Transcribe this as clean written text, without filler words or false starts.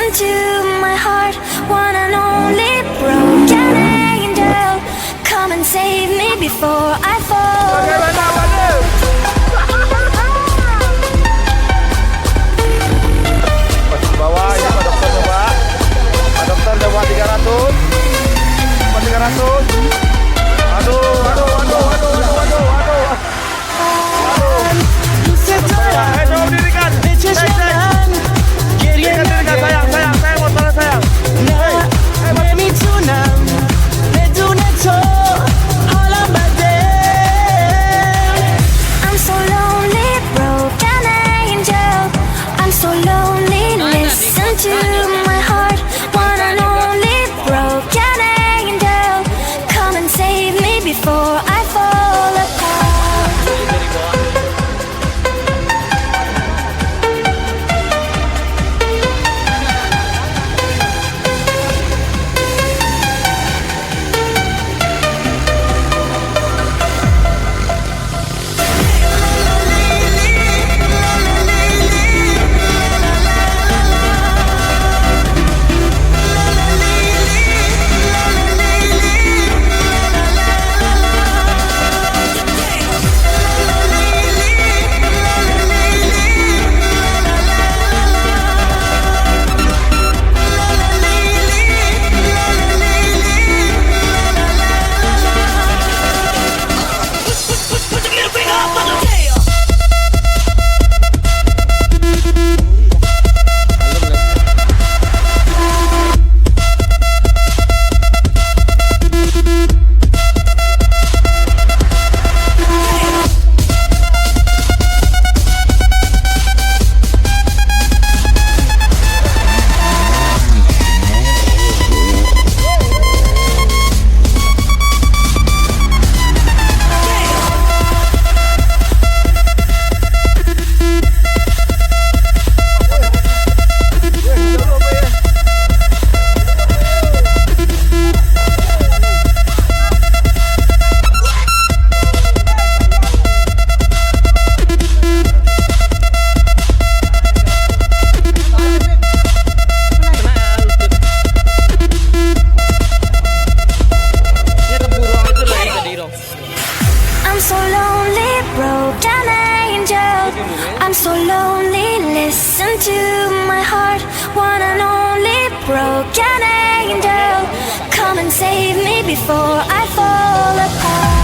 listen to my heart, one and only broken angel. Come and save me before I fall apart. Masih di bawah, ini Pak Dokter coba. Pak Dokter coba 300. Coba 300. Aduh, aduh, aduh, aduh, aduh, aduh, aduh. Coba dirikan. Dirikan, sayang, sayang, sayang, motornya sayang. I'm so lonely, broken angel. I'm so lonely, listen to my heart, one and only broken angel. Come and save me before I fall apart. I'm so lonely, broken angel. I'm so lonely, listen to my heart, one and only broken angel. Come and save me before I fall apart.